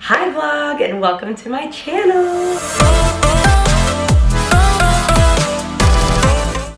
Hi vlog, and welcome to my channel.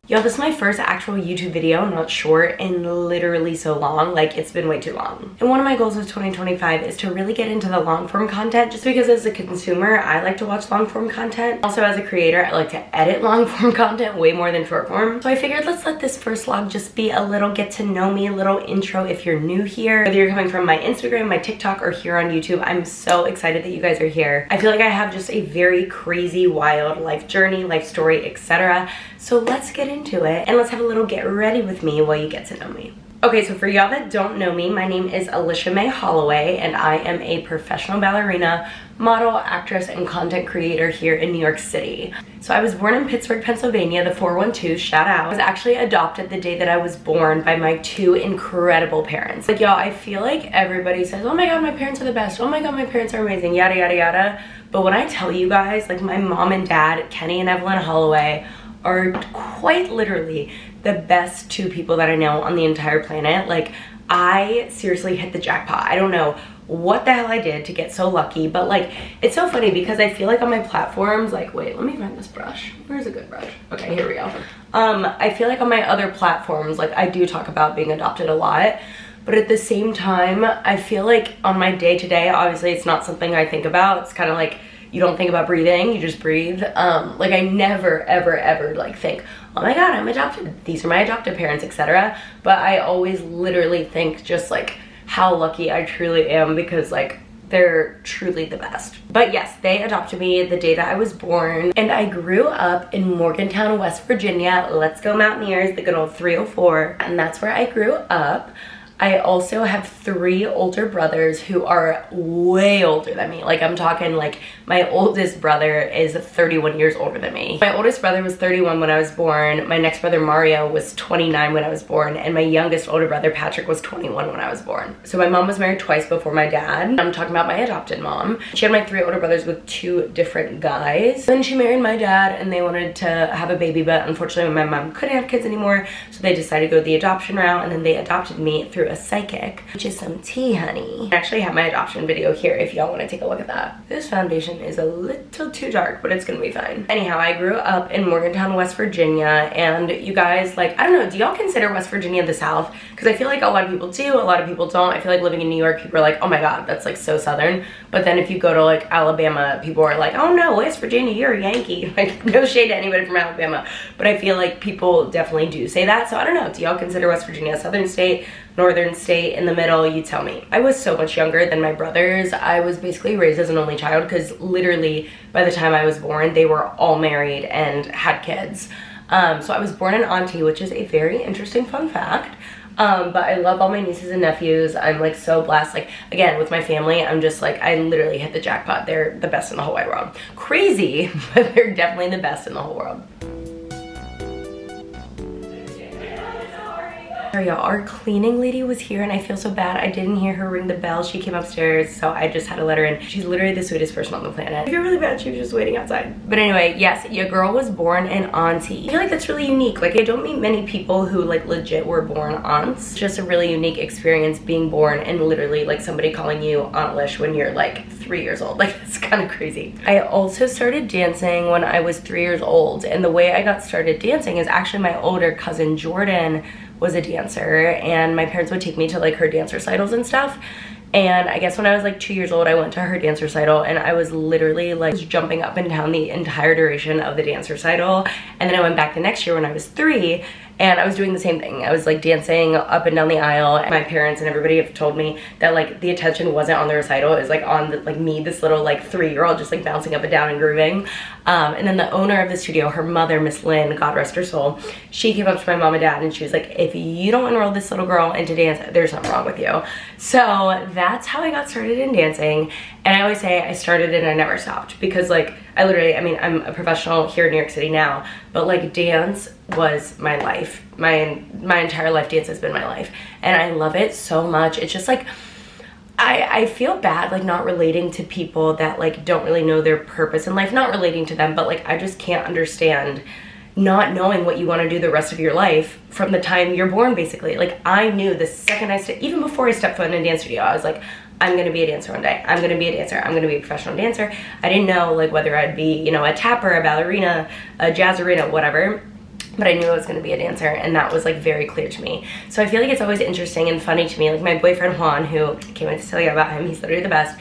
Yo, this is my first actual YouTube video, not short, in literally so long. Like, it's been way too long. And one of my goals of 2025 is to really get into the long form content, just because as a consumer, I like to watch long form content. Also, as a creator, I like to edit long form content way more than short form. So I figured let's let this first vlog just be a little get to know me, a little intro if you're new here. Whether you're coming from my Instagram, my TikTok, or here on YouTube, I'm so excited that you guys are here. I feel like I have just a very crazy, wild life journey, life story, etc. So let's get into it and let's have a little get ready with me while you get to know me. Okay, so for y'all that don't know me, my name is Alicia Mae Holloway and I am a professional ballerina, model, actress, and content creator here in New York City. So I was born in Pittsburgh, Pennsylvania, the 412, shout out. I was actually adopted the day that I was born by my two incredible parents. Like, y'all, I feel like everybody says, oh my god, my parents are the best, oh my god, my parents are amazing, yada yada yada. But when I tell you guys, like, my mom and dad, Kenny and Evelyn Holloway, are quite literally the best two people that I know on the entire planet. Like, I seriously hit the jackpot. I don't know what the hell I did to get so lucky, but like, it's so funny because I feel like on my platforms, like, wait, let me find this brush. Where's a good brush? Okay, here we go. I feel like on my other platforms, like, I do talk about being adopted a lot, but at the same time, I feel like on my day-to-day, obviously it's not something I think about. It's kind of like, you don't think about breathing, you just breathe. Like, I never ever like think, oh my god, I'm adopted, these are my adoptive parents, etc. But I always literally think just like how lucky I truly am, because like, they're truly the best. But yes, they adopted me the day that I was born, and I grew up in Morgantown, West Virginia. Let's go Mountaineers, the good old 304, and that's where I grew up. I also have 3 older brothers who are way older than me. Like, I'm talking like, my oldest brother is 31 years older than me. My oldest brother was 31 when I was born. My next brother, Mario, was 29 when I was born. And my youngest older brother, Patrick, was 21 when I was born. So my mom was married twice before my dad. I'm talking about my adopted mom. She had my 3 older brothers with 2 different guys. Then she married my dad and they wanted to have a baby, but unfortunately my mom couldn't have kids anymore. So they decided to go the adoption route, and then they adopted me through a psychic, which is some tea, honey. I actually have my adoption video here if y'all want to take a look at that. This foundation is a little too dark, but it's gonna be fine. Anyhow, I grew up in Morgantown, West Virginia, and you guys, like, I don't know, do y'all consider West Virginia the South? Because I feel like a lot of people do, a lot of people don't. I feel like living in New York, people are like, oh my god, that's like so Southern. But then if you go to like Alabama, people are like, oh no, West Virginia, you're a Yankee. Like, no shade to anybody from Alabama, but I feel like people definitely do say that. So I don't know, do y'all consider West Virginia a Southern state, northern state, in the middle? You tell me. I was so much younger than my brothers. I was basically raised as an only child because literally by the time I was born, they were all married and had kids. So I was born an auntie, which is a very interesting fun fact. But I love all my nieces and nephews. I'm like so blessed. Like, again, with my family, I'm just like, I literally hit the jackpot. They're the best in the whole wide world. Crazy, but they're definitely the best in the whole world. Our cleaning lady was here and I feel so bad. I didn't hear her ring the bell. She came upstairs, so I just had to let her in. She's literally the sweetest person on the planet. I feel really bad, she was just waiting outside. But anyway, yes, your girl was born an auntie. I feel like that's really unique. Like, I don't meet many people who like legit were born aunts. It's just a really unique experience being born and literally like somebody calling you Aunt Lish when you're like 3 years old. Like, it's kind of crazy. I also started dancing when I was 3 years old, and the way I got started dancing is actually my older cousin Jordan was a dancer, and my parents would take me to like her dance recitals and stuff. And I guess when I was like 2 years old, I went to her dance recital and I was literally like jumping up and down the entire duration of the dance recital. And then I went back the next year when I was 3, and I was doing the same thing. I was like dancing up and down the aisle. My parents and everybody have told me that like the attention wasn't on the recital, it was like on the, like me, this little like 3-year-old just like bouncing up and down and grooving. And then the owner of the studio, her mother, Miss Lynn, God rest her soul, she came up to my mom and dad and she was like, if you don't enroll this little girl into dance, there's something wrong with you. So that's how I got started in dancing. And I always say I started and I never stopped, because like, I literally, I mean, I'm a professional here in New York City now, but like, dance was my life. My entire life, dance has been my life. And I love it so much. It's just like, I feel bad like not relating to people that like don't really know their purpose in life. Not relating to them, but like, I just can't understand not knowing what you want to do the rest of your life from the time you're born, basically. Like, I knew the second even before I stepped foot in a dance studio, I was like, I'm gonna be a dancer one day. I'm gonna be a dancer. I'm gonna be a professional dancer. I didn't know like whether I'd be, you know, a tapper, a ballerina, a jazzerina, whatever. But I knew I was going to be a dancer, and that was like very clear to me. So I feel like it's always interesting and funny to me. Like my boyfriend Juan, who I can't wait to tell you about him, he's literally the best.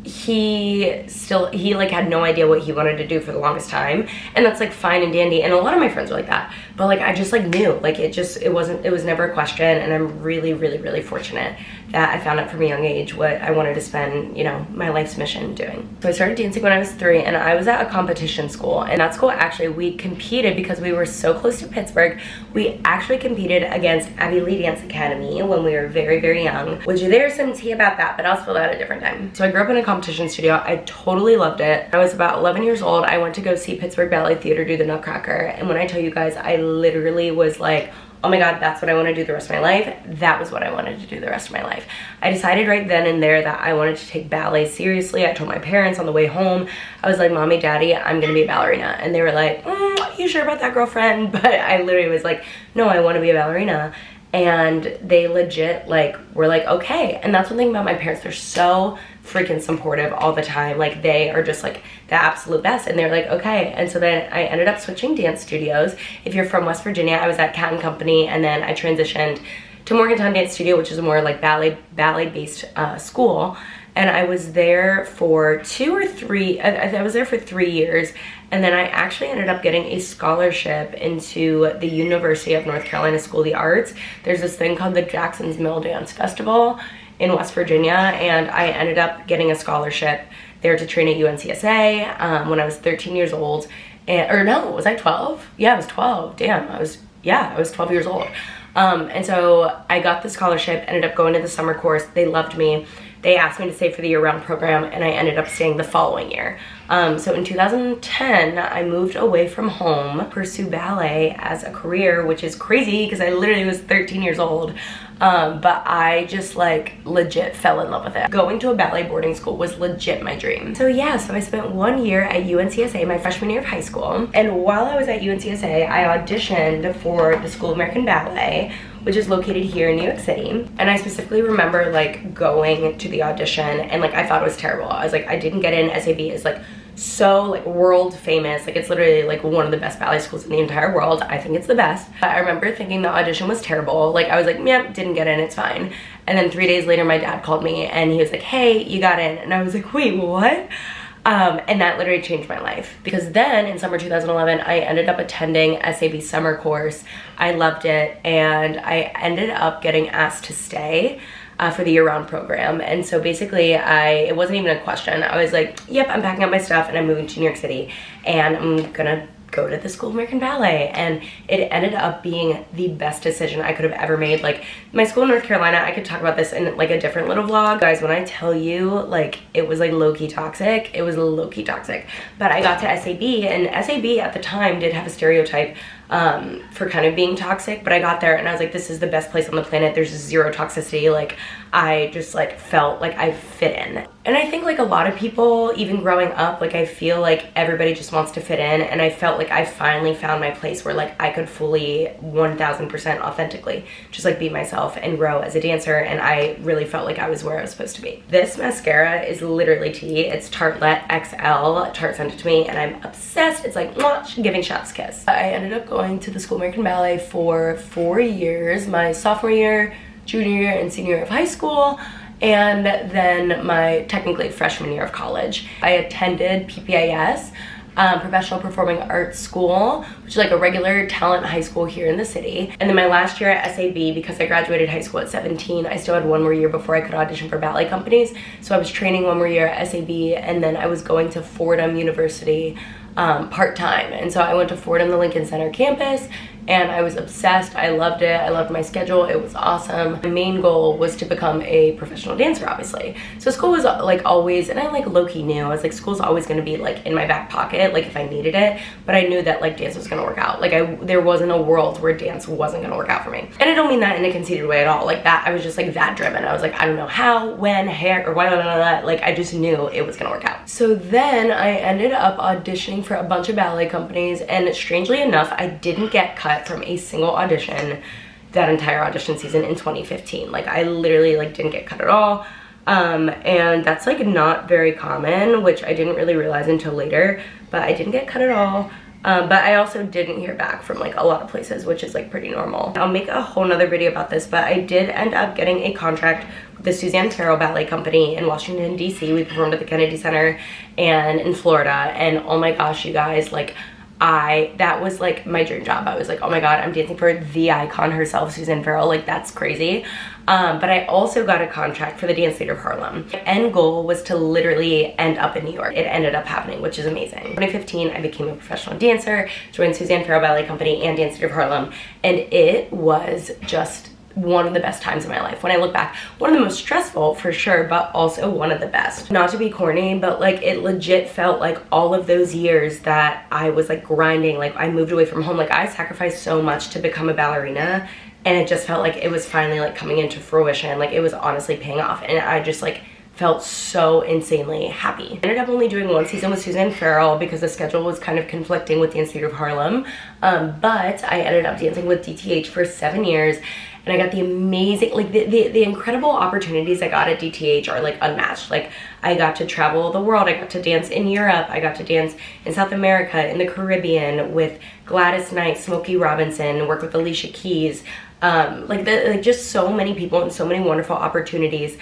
He like had no idea what he wanted to do for the longest time, and that's like fine and dandy, and a lot of my friends are like that. But like I just like knew, like it was never a question, and I'm really fortunate that I found out from a young age what I wanted to spend, you know, my life's mission doing. So I started dancing when I was 3, and I was at a competition school, and that school actually we competed because we were so close to Pittsburgh. We actually competed against Abbey Lee Dance Academy when we were very young, which there's some tea about that, but I'll spill that at a different time. So I grew up in a competition studio. I totally loved it. I was about 11 years old. I went to go see Pittsburgh Ballet Theater do the Nutcracker, and when I tell you guys, I literally was like, oh my god, that's what I want to do the rest of my life. That was what I wanted to do the rest of my life. I decided right then and there that I wanted to take ballet seriously. I told my parents on the way home, I was like, Mommy, Daddy, I'm gonna be a ballerina. And they were like, you sure about that, girlfriend? But I literally was like, no, I want to be a ballerina. And they legit like were like, okay. And that's one thing about my parents, they're so freaking supportive all the time. Like they are just like the absolute best, and they're like, okay. And so then I ended up switching dance studios. If you're from West Virginia, I was at Cat & Company, and then I transitioned to Morgantown Dance Studio, which is a more like ballet based school. And I was there for 2 or 3, I was there for 3 years, and then I actually ended up getting a scholarship into the University of North Carolina School of the Arts. There's this thing called the Jackson's Mill Dance Festival in West Virginia, and I ended up getting a scholarship there to train at UNCSA when I was 13 years old. Or no, was I 12? Yeah, I was 12. Damn, I was 12 years old. And so I got the scholarship, ended up going to the summer course. They loved me. They asked me to stay for the year-round program, and I ended up staying the following year. So in 2010, I moved away from home to pursue ballet as a career, which is crazy because I literally was 13 years old. But I just like legit fell in love with it. Going to a ballet boarding school was legit my dream. So yeah, so I spent 1 year at UNCSA, my freshman year of high school. And while I was at UNCSA, I auditioned for the School of American Ballet, which is located here in New York City. And I specifically remember like going to the audition, and like I thought it was terrible. I was like, I didn't get in. SAB is like so like world famous. Like it's literally like one of the best ballet schools in the entire world. I think it's the best. But I remember thinking the audition was terrible. Like I was like, yeah, didn't get in, it's fine. And then 3 days later, my dad called me and he was like, hey, you got in. And I was like, wait, what? And that literally changed my life, because then in summer 2011, I ended up attending SAB summer course. I loved it, and I ended up getting asked to stay for the year-round program. And so basically it wasn't even a question. I was like, yep, I'm packing up my stuff and I'm moving to New York City, and I'm gonna go to the School of American Ballet. And it ended up being the best decision I could have ever made. Like my school in North Carolina, I could talk about this in like a different little vlog. Guys, when I tell you, like it was like low-key toxic, it was low-key toxic. But I got to SAB, and SAB at the time did have a stereotype for kind of being toxic, but I got there and I was like, this is the best place on the planet. There's zero toxicity. Like I just like felt like I fit in. And I think like a lot of people, even growing up, like I feel like everybody just wants to fit in, and I felt like I finally found my place where like I could fully 1000% authentically just like be myself and grow as a dancer, and I really felt like I was where I was supposed to be. This mascara is literally tea. It's Tartelette XL. Tarte sent it to me and I'm obsessed. It's like mwah, giving chef's kiss. I ended up going to the School of American Ballet for 4 years, my sophomore year, junior year, and senior year of high school, and then my technically freshman year of college. I attended PPIS, Professional Performing Arts School, which is like a regular talent high school here in the city. And then my last year at SAB, because I graduated high school at 17, I still had 1 more year before I could audition for ballet companies. So I was training 1 more year at SAB, and then I was going to Fordham University part-time. And so I went to Fordham, the Lincoln Center campus, and I was obsessed. I loved it. I loved my schedule. It was awesome. My main goal was to become a professional dancer, obviously. So school was like always, and I like low-key knew, I was like, school's always gonna be like in my back pocket, like if I needed it, but I knew that like dance was gonna work out. Like there wasn't a world where dance wasn't gonna work out for me. And I don't mean that in a conceited way at all. Like that, I was just like that driven. I was like, I don't know how, when, hair, or why, like I just knew it was gonna work out. So then I ended up auditioning for a bunch of ballet companies, and strangely enough, I didn't get cut from a single audition that entire audition season in 2015. Like I literally like didn't get cut at all. and that's like not very common, which I didn't really realize until later, but I didn't get cut at all. But I also didn't hear back from like a lot of places, which is like pretty normal. I'll make a whole nother video about this, but I did end up getting a contract with the Suzanne Farrell Ballet Company in Washington, D.C. We performed at the Kennedy Center and in Florida, and oh my gosh, you guys, like that was like my dream job. I was like, oh my god, I'm dancing for the icon herself, Suzanne Farrell, like that's crazy. But I also got a contract for the Dance Theater of Harlem. My end goal was to literally end up in New York. It ended up happening, which is amazing. In 2015, I became a professional dancer, joined Suzanne Farrell Ballet Company and Dance Theater of Harlem, and it was just one of the best times of my life. When I look back, one of the most stressful for sure, but also one of the best. Not to be corny, but like it legit felt like all of those years that I was like grinding, like I moved away from home, like I sacrificed so much to become a ballerina, and it just felt like it was finally like coming into fruition. Like it was honestly paying off, and I just like felt so insanely happy. I ended up only doing one season with Suzanne Farrell because the schedule was kind of conflicting with Dance Theater of Harlem, but I ended up dancing with DTH for 7 years, and I got the amazing, like the incredible opportunities I got at DTH are like unmatched. Like I got to travel the world, I got to dance in Europe, I got to dance in South America, in the Caribbean with Gladys Knight, Smokey Robinson, work with Alicia Keys, like just so many people and so many wonderful opportunities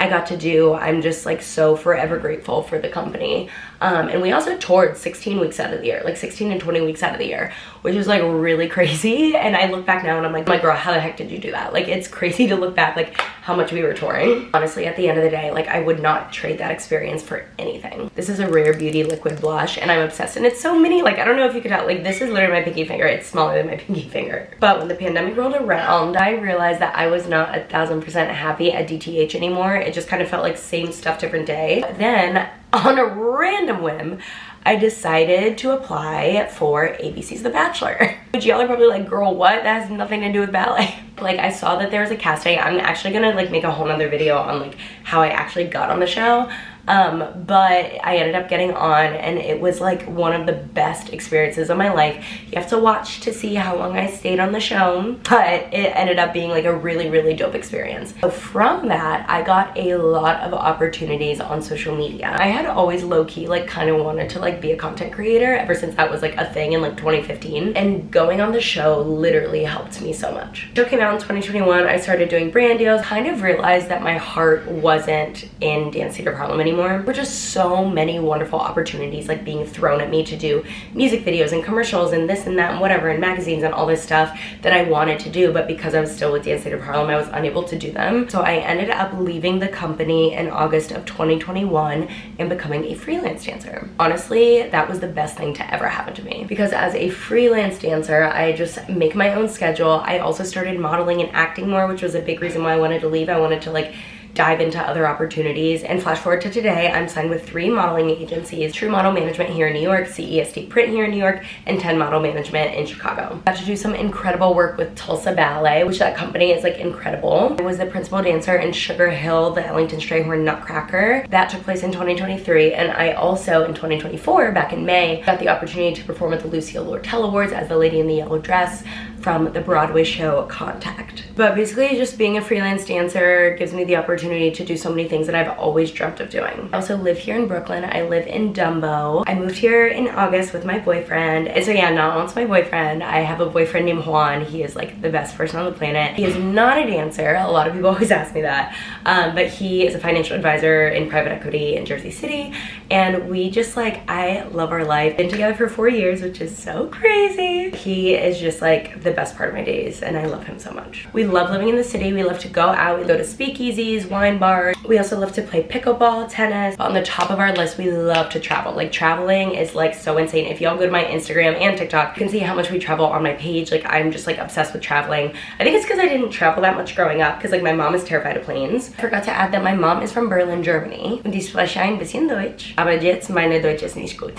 I got to do. I'm just like so forever grateful for the company. And we also toured 16 weeks out of the year, like 16 and 20 weeks out of the year, which was like really crazy. And I look back now and I'm like, girl, how the heck did you do that? Like it's crazy to look back like how much we were touring. Honestly, at the end of the day, like I would not trade that experience for anything. This is a Rare Beauty liquid blush and I'm obsessed, and it's so mini. Like I don't know if you could tell, like this is literally my pinky finger. It's smaller than my pinky finger. But when the pandemic rolled around, I realized that I was not 1000% happy at DTH anymore. It just kind of felt like same stuff, different day. Then on a random whim, I decided to apply for ABC's The Bachelor. Which y'all are probably like, girl, what? That has nothing to do with ballet. Like I saw that there was a casting. I'm actually gonna like make a whole nother video on like how I actually got on the show. But I ended up getting on, and it was like one of the best experiences of my life. You have to watch to see how long I stayed on the show, but it ended up being like a really, really dope experience. So from that, I got a lot of opportunities on social media. I had always low-key like kind of wanted to like be a content creator ever since that was like a thing in like 2015, and going on the show literally helped me so much. The show came out in 2021. I started doing brand deals, kind of realized that my heart wasn't in Dance Theater of Harlem anymore. There were just so many wonderful opportunities like being thrown at me to do music videos and commercials and this and that and whatever, and magazines and all this stuff that I wanted to do, but because I was still with Dance Theater of Harlem, I was unable to do them. So I ended up leaving the company in August of 2021 and becoming a freelance dancer. Honestly, that was the best thing to ever happen to me, because as a freelance dancer, I just make my own schedule. I also started modeling and acting more, which was a big reason why I wanted to leave. I wanted to like dive into other opportunities, and flash forward to today, I'm signed with 3 modeling agencies: True Model Management here in New York, CESD Print here in New York, and 10 Model Management in Chicago. I got to do some incredible work with Tulsa Ballet, which that company is like incredible. I was the principal dancer in Sugar Hill, the Ellington Strayhorn Nutcracker. That took place in 2023, and I also in 2024, back in May, got the opportunity to perform at the Lucille Lortel Awards as the lady in the yellow dress from the Broadway show Contact. But basically just being a freelance dancer gives me the opportunity to do so many things that I've always dreamt of doing. I also live here in Brooklyn. I live in Dumbo. I moved here in August with my boyfriend. And so yeah, not only my boyfriend, I have a boyfriend named Juan. He is like the best person on the planet. He is not a dancer. A lot of people always ask me that. But he is a financial advisor in private equity in Jersey City. And we just like, I love our life. Been together for 4 years, which is so crazy. He is just like the best part of my days, and I love him so much. We love living in the city. We love to go out. We go to speakeasies, wine bars. We also love to play pickleball, tennis. But on the top of our list, we love to travel. Like traveling is like so insane. If y'all go to my Instagram and TikTok, you can see how much we travel on my page. Like I'm just like obsessed with traveling. I think it's because I didn't travel that much growing up, because like my mom is terrified of planes. I forgot to add that my mom is from Berlin, Germany. Und ich spreche ein bisschen Deutsch, aber jetzt meine Deutsch ist nicht gut.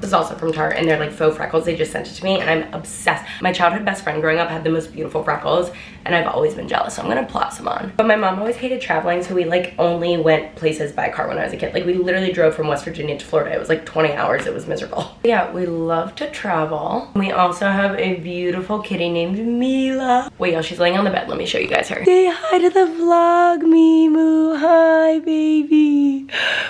This is also from Tarte, and they're like faux freckles. They just sent it to me, and I'm obsessed. My childhood best friend growing up had the most beautiful freckles, and I've always been jealous, so I'm gonna plot some on. But my mom always hated traveling, so we like only went places by car when I was a kid. Like we literally drove from West Virginia to Florida. It was like 20 hours. It was miserable. Yeah, we love to travel. We also have a beautiful kitty named Mila. Wait, y'all, she's laying on the bed. Let me show you guys her. Say hi to the vlog, Mimu. Hi, baby.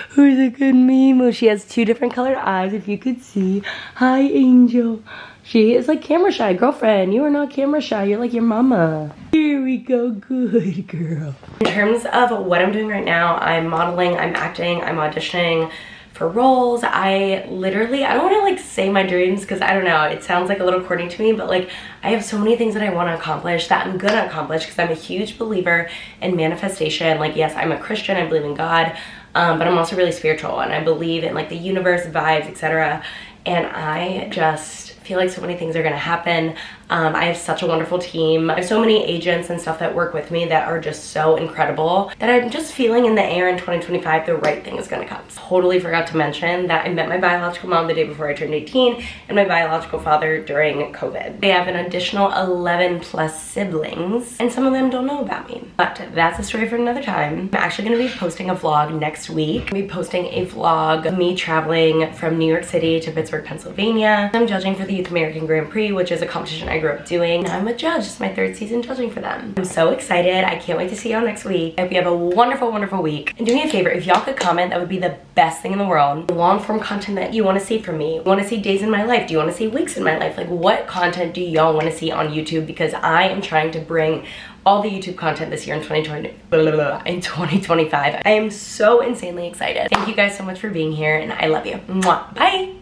Who's a good Mimu? She has 2 different colored eyes, if you could see. Hi, Angel. She is like camera shy. Girlfriend, you are not camera shy. You're like your mama. Here we go. Good girl. In terms of what I'm doing right now, I'm modeling, I'm acting, I'm auditioning for roles. I don't want to like say my dreams because I don't know, it sounds like a little corny to me, but like I have so many things that I want to accomplish that I'm gonna accomplish because I'm a huge believer in manifestation. Like, yes, I'm a Christian, I believe in God, but I'm also really spiritual, and I believe in like the universe, vibes, etc. And I just feel like so many things are gonna happen. I have such a wonderful team. I have so many agents and stuff that work with me that are just so incredible that I'm just feeling in the air in 2025 the right thing is gonna come. Totally forgot to mention that I met my biological mom the day before I turned 18 and my biological father during COVID. They have an additional 11 plus siblings, and some of them don't know about me. But that's a story for another time. I'm actually gonna be posting a vlog next week. I'm gonna be posting a vlog of me traveling from New York City to Pittsburgh, Pennsylvania. I'm judging for the Youth American Grand Prix, which is a competition I grew up doing. I'm a judge. It's my 3rd season judging for them. I'm so excited. I can't wait to see y'all next week. I hope you have a wonderful, wonderful week. And do me a favor, if y'all could comment, that would be the best thing in the world. Long form content that you want to see from me. You want to see days in my life? Do you want to see weeks in my life? Like, what content do y'all want to see on YouTube? Because I am trying to bring all the YouTube content this year in 2025. I am so insanely excited. Thank you guys so much for being here, and I love you. Mwah. Bye.